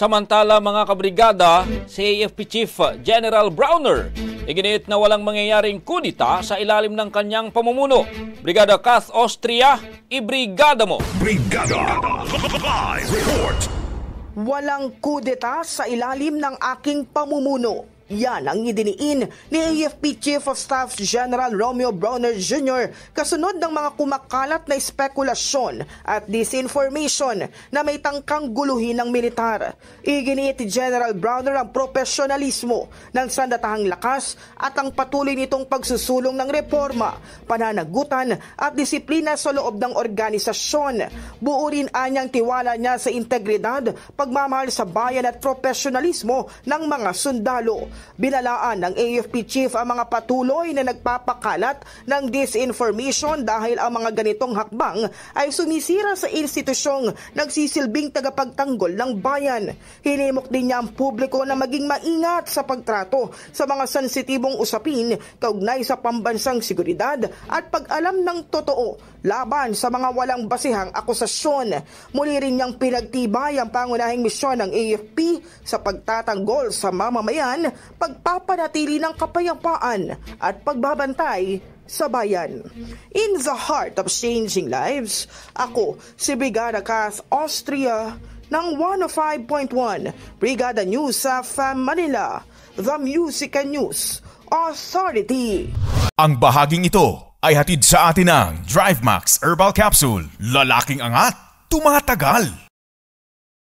Samantala mga kabrigada, si AFP Chief General Browner iginiit na walang mangyayaring kudita sa ilalim ng kanyang pamumuno. Brigada Kath Austria, ibrigada mo! Brigada! Live report! Walang kudeta sa ilalim ng aking pamumuno. Yan ang idiniin ni AFP Chief of Staff General Romeo Browner Jr. kasunod ng mga kumakalat na espekulasyon at disinformation na may tangkang guluhin ng militar. Iginiit ni General Browner ang profesionalismo ng sandatahang lakas at ang patuloy nitong pagsusulong ng reforma, pananagutan at disiplina sa loob ng organisasyon. Buo rin anyang tiwala niya sa integridad, pagmamahal sa bayan at profesionalismo ng mga sundalo. Binalaan ng AFP Chief ang mga patuloy na nagpapakalat ng disinformation dahil ang mga ganitong hakbang ay sumisira sa institusyong nagsisilbing tagapagtanggol ng bayan. Hinimok din niya ang publiko na maging maingat sa pagtrato sa mga sensitibong usapin kaugnay sa pambansang seguridad at pag-alam ng totoo laban sa mga walang basihang akusasyon. Muli rin niyang pinagtibay ang pangunahing misyon ng AFP sa pagtatanggol sa mamamayan, pagpapanatili ng kapayapaan at pagbabantay sa bayan. In the heart of changing lives, ako si Brigada Kath Austria ng 105.1 Brigada News sa Manila, The Music and News Authority. Ang bahaging ito ay hatid sa atin ng DriveMax Herbal Capsule. Lalaking angat, tumatagal.